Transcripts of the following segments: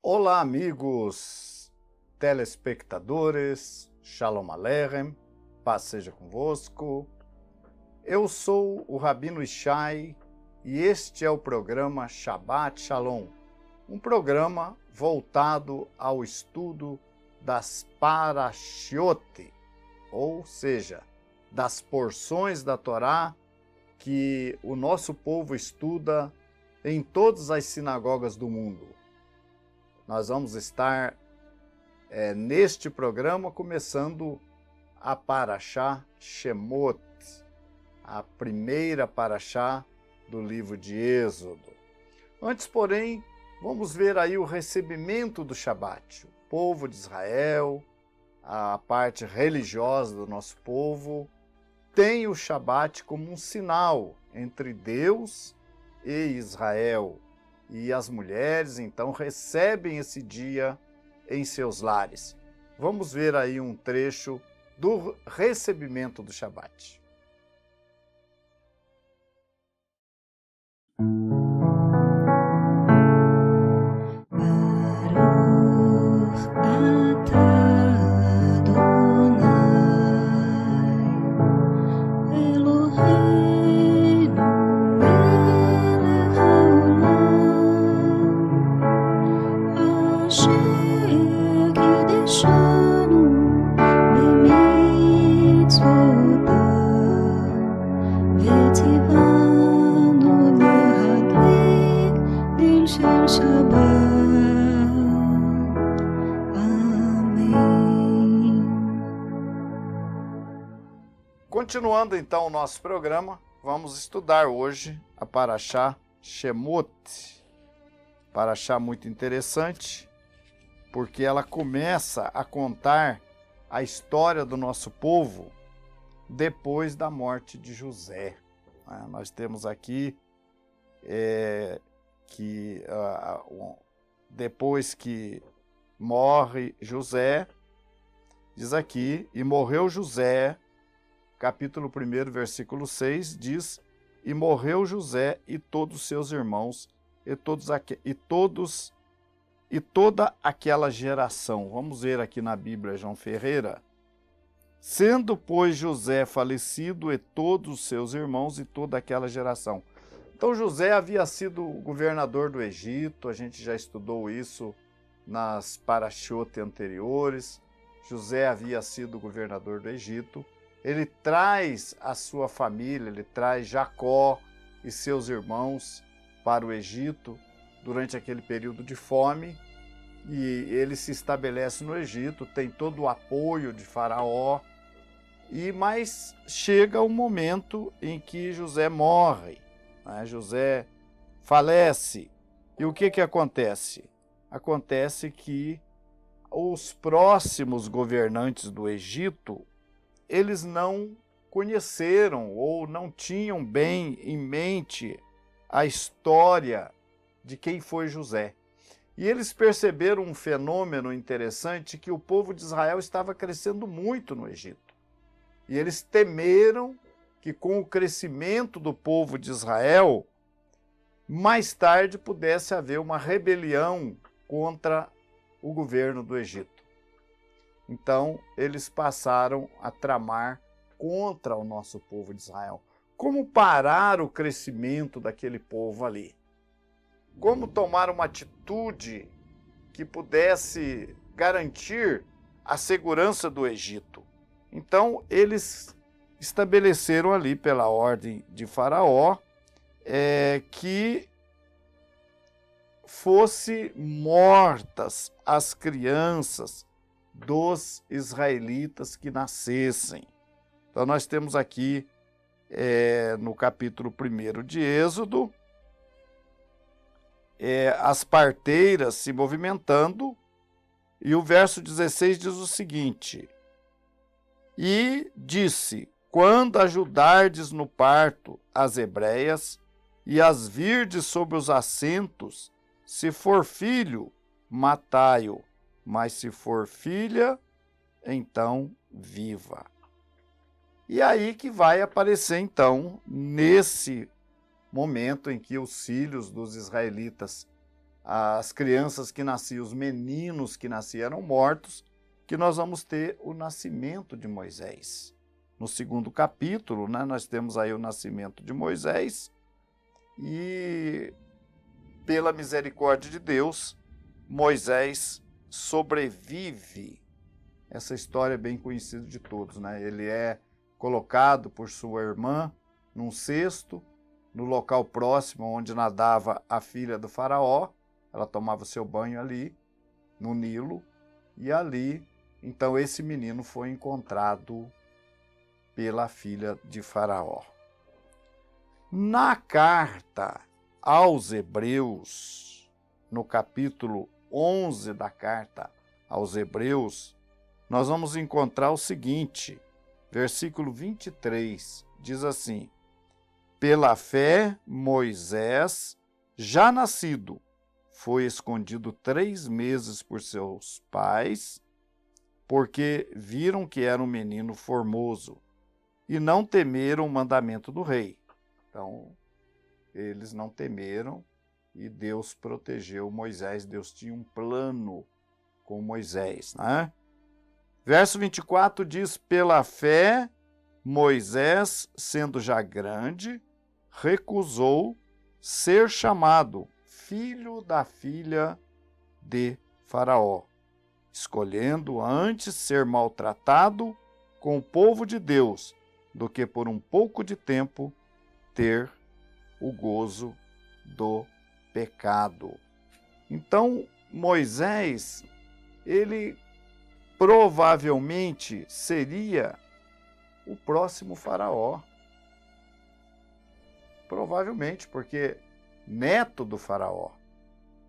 Olá, amigos telespectadores, Shalom Aleichem, paz seja convosco. Eu sou o Rabino Ishai e este é o programa Shabbat Shalom, um programa voltado ao estudo das Parashiot, ou seja, das porções da Torá que o nosso povo estuda em todas as sinagogas do mundo. Nós vamos estar neste programa começando a Parashá Shemot, a primeira Parashá do livro de Êxodo. Antes, porém, vamos ver aí o recebimento do Shabat. O povo de Israel, a parte religiosa do nosso povo, tem o Shabat como um sinal entre Deus e Israel. E as mulheres, então, recebem esse dia em seus lares. Vamos ver aí um trecho do recebimento do Shabat. Continuando então o nosso programa, vamos estudar hoje a Parashá Shemot. Parashá muito interessante, porque ela começa a contar a história do nosso povo depois da morte de José. Nós temos aqui que depois que morre José, diz aqui, e morreu José, capítulo 1, versículo 6, diz, e morreu José e todos seus irmãos, e toda aquela geração. Vamos ver aqui na Bíblia, João Ferreira. Sendo, pois, José falecido, e todos os seus irmãos, e toda aquela geração. Então, José havia sido governador do Egito, a gente já estudou isso nas Parashot anteriores. José havia sido governador do Egito. Ele traz a sua família, ele traz Jacó e seus irmãos para o Egito durante aquele período de fome, e ele se estabelece no Egito, tem todo o apoio de Faraó, mas chega o momento em que José morre, José falece. E o que acontece? Acontece que os próximos governantes do Egito, eles não conheceram ou não tinham bem em mente a história de quem foi José. E eles perceberam um fenômeno interessante, que o povo de Israel estava crescendo muito no Egito. E eles temeram que com o crescimento do povo de Israel, mais tarde pudesse haver uma rebelião contra o governo do Egito. Então, eles passaram a tramar contra o nosso povo de Israel. Como parar o crescimento daquele povo ali? Como tomar uma atitude que pudesse garantir a segurança do Egito? Então, eles estabeleceram ali, pela ordem de Faraó, que fossem mortas as crianças dos israelitas que nascessem. Então nós temos aqui no capítulo 1 de Êxodo, as parteiras se movimentando, e o verso 16 diz o seguinte, e disse, quando ajudardes no parto as hebreias, e as virdes sobre os assentos, se for filho, matai-o, mas se for filha, então viva. E aí que vai aparecer, então, nesse momento em que os filhos dos israelitas as crianças que nasciam, os meninos que nasciam eram mortos, que nós vamos ter o nascimento de Moisés. No segundo capítulo, né, nós temos aí o nascimento de Moisés e, pela misericórdia de Deus, Moisés sobrevive. Essa história é bem conhecida de todos, né? Ele é colocado por sua irmã num cesto, no local próximo onde nadava a filha do faraó. Ela tomava seu banho ali, no Nilo, e ali, então, esse menino foi encontrado pela filha de Faraó. Na carta aos Hebreus, no capítulo 11 da carta aos Hebreus, nós vamos encontrar o seguinte, versículo 23, diz assim: pela fé, Moisés, já nascido, foi escondido 3 meses por seus pais, porque viram que era um menino formoso, e não temeram o mandamento do rei. Então, eles não temeram e Deus protegeu Moisés. Deus tinha um plano com Moisés, né? Verso 24 diz: pela fé, Moisés, sendo já grande, recusou ser chamado filho da filha de Faraó, escolhendo antes ser maltratado com o povo de Deus, do que por um pouco de tempo ter o gozo do pecado. Então, Moisés, ele provavelmente seria o próximo faraó. Provavelmente, porque neto do faraó,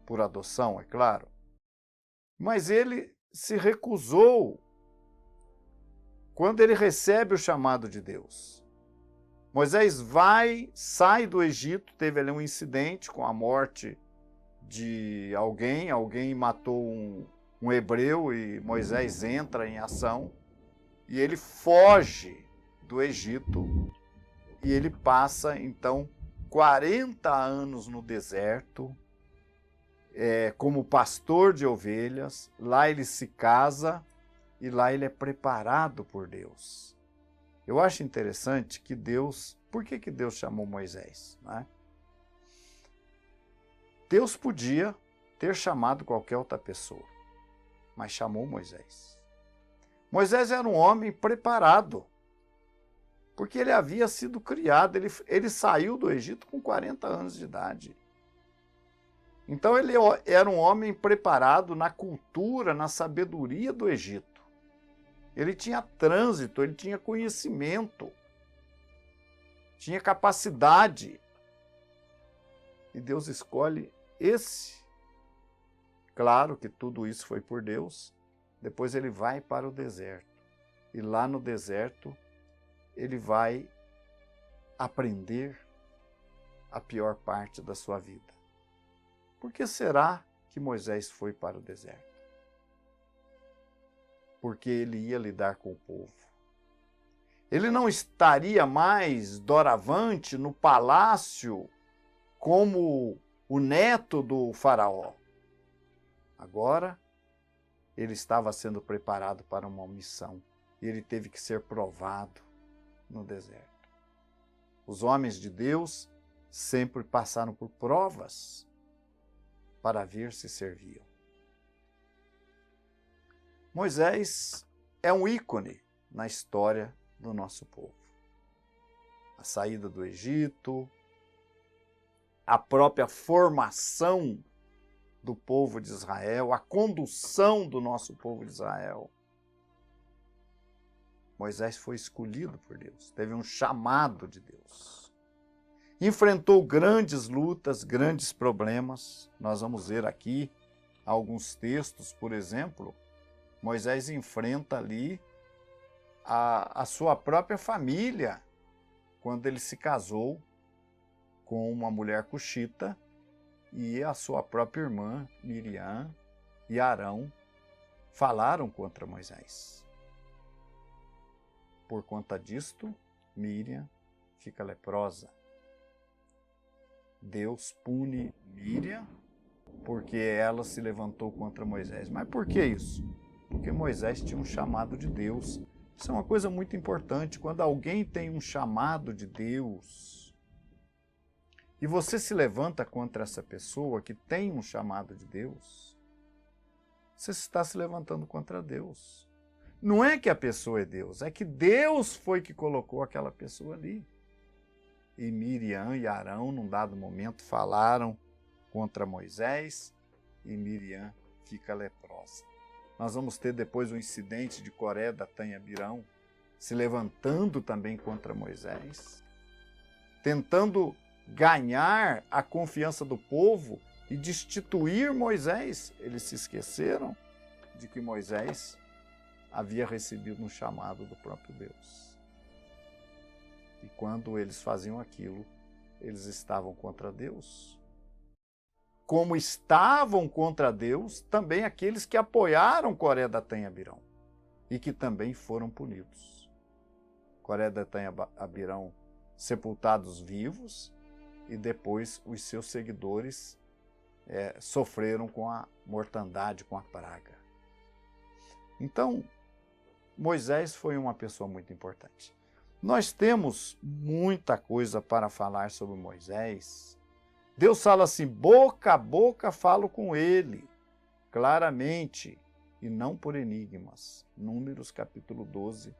por adoção, é claro. Mas ele se recusou quando ele recebe o chamado de Deus. Moisés sai do Egito, teve ali um incidente com a morte de alguém matou um hebreu e Moisés entra em ação e ele foge do Egito e ele passa então 40 anos no deserto como pastor de ovelhas. Lá ele se casa e lá ele é preparado por Deus. Eu acho interessante que Deus... Por que Deus chamou Moisés? Né? Deus podia ter chamado qualquer outra pessoa, mas chamou Moisés. Moisés era um homem preparado, porque ele havia sido criado, ele saiu do Egito com 40 anos de idade. Então ele era um homem preparado na cultura, na sabedoria do Egito. Ele tinha trânsito, ele tinha conhecimento, tinha capacidade. E Deus escolhe esse. Claro que tudo isso foi por Deus. Depois ele vai para o deserto. E lá no deserto, ele vai aprender a pior parte da sua vida. Por que será que Moisés foi para o deserto? Porque ele ia lidar com o povo. Ele não estaria mais doravante no palácio como o neto do faraó. Agora, ele estava sendo preparado para uma missão e ele teve que ser provado no deserto. Os homens de Deus sempre passaram por provas para ver se serviam. Moisés é um ícone na história do nosso povo. A saída do Egito, a própria formação do povo de Israel, a condução do nosso povo de Israel. Moisés foi escolhido por Deus, teve um chamado de Deus. Enfrentou grandes lutas, grandes problemas. Nós vamos ver aqui alguns textos, por exemplo, Moisés enfrenta ali a sua própria família, quando ele se casou com uma mulher cuxita, e a sua própria irmã, Miriam e Arão, falaram contra Moisés. Por conta disto, Miriam fica leprosa. Deus pune Miriam porque ela se levantou contra Moisés. Mas por que isso? Porque Moisés tinha um chamado de Deus. Isso é uma coisa muito importante. Quando alguém tem um chamado de Deus e você se levanta contra essa pessoa que tem um chamado de Deus, você está se levantando contra Deus. Não é que a pessoa é Deus, é que Deus foi que colocou aquela pessoa ali. E Miriam e Arão, num dado momento, falaram contra Moisés e Miriam fica leprosa. Nós vamos ter depois o incidente de Coré, Datã e Abirão, se levantando também contra Moisés, tentando ganhar a confiança do povo e destituir Moisés. Eles se esqueceram de que Moisés havia recebido um chamado do próprio Deus. E quando eles faziam aquilo, eles estavam contra Deus. Como estavam contra Deus também aqueles que apoiaram Coré, Datã e Abirão e que também foram punidos. Coré, Datã e Abirão sepultados vivos e depois os seus seguidores sofreram com a mortandade, com a praga. Então, Moisés foi uma pessoa muito importante. Nós temos muita coisa para falar sobre Moisés. Deus fala assim, boca a boca falo com ele, claramente, e não por enigmas. Números capítulo 12,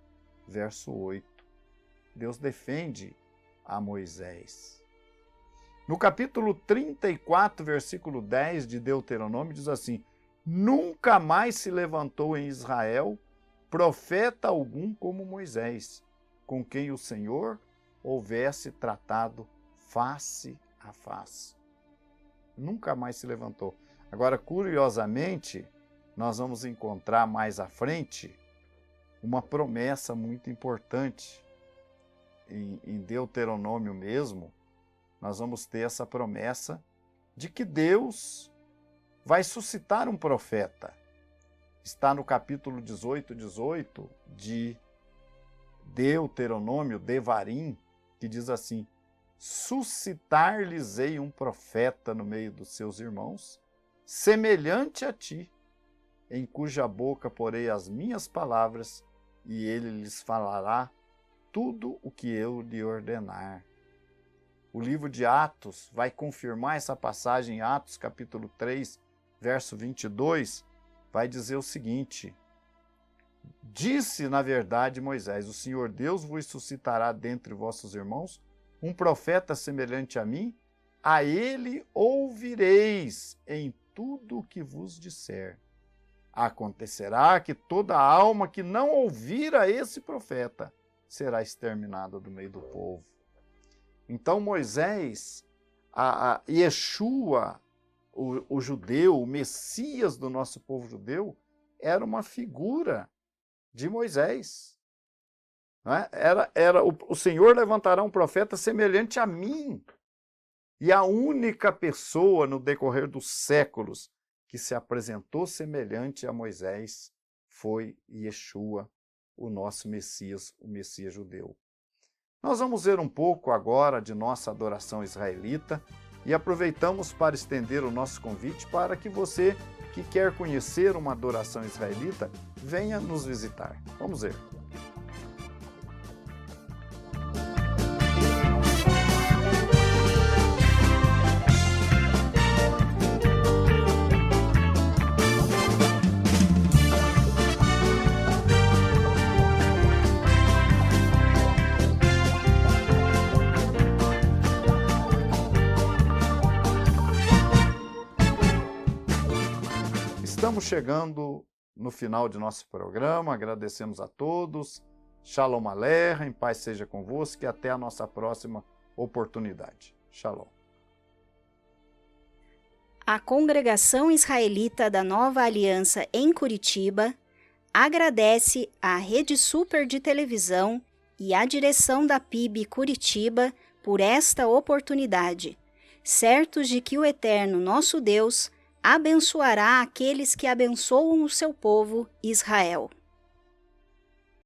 verso 8. Deus defende a Moisés. No capítulo 34, versículo 10 de Deuteronômio, diz assim, nunca mais se levantou em Israel profeta algum como Moisés, com quem o Senhor houvesse tratado face a face. Nunca mais se levantou. Agora, curiosamente, nós vamos encontrar mais à frente uma promessa muito importante. Em Deuteronômio mesmo, nós vamos ter essa promessa de que Deus vai suscitar um profeta. Está no capítulo 18 de Deuteronômio, Devarim, que diz assim, suscitar-lhes-ei um profeta no meio dos seus irmãos, semelhante a ti, em cuja boca porei as minhas palavras, e ele lhes falará tudo o que eu lhe ordenar. O livro de Atos vai confirmar essa passagem, Atos capítulo 3, verso 22, vai dizer o seguinte, disse, na verdade, Moisés, o Senhor Deus vos suscitará dentre vossos irmãos um profeta semelhante a mim, a ele ouvireis em tudo o que vos disser. Acontecerá que toda alma que não ouvir a esse profeta será exterminada do meio do povo. Então Moisés, a Yeshua, o judeu, o Messias do nosso povo judeu, era uma figura de Moisés. Não é? O Senhor levantará um profeta semelhante a mim. E a única pessoa no decorrer dos séculos que se apresentou semelhante a Moisés foi Yeshua, o nosso Messias, o Messias judeu. Nós vamos ver um pouco agora de nossa adoração israelita e aproveitamos para estender o nosso convite para que você que quer conhecer uma adoração israelita, venha nos visitar. Vamos ver. Estamos chegando no final de nosso programa, agradecemos a todos, Shalom Aleichem, paz seja convosco e até a nossa próxima oportunidade. Shalom. A Congregação Israelita da Nova Aliança em Curitiba agradece à Rede Super de Televisão e à direção da PIB Curitiba por esta oportunidade, certos de que o Eterno nosso Deus abençoará aqueles que abençoam o seu povo, Israel.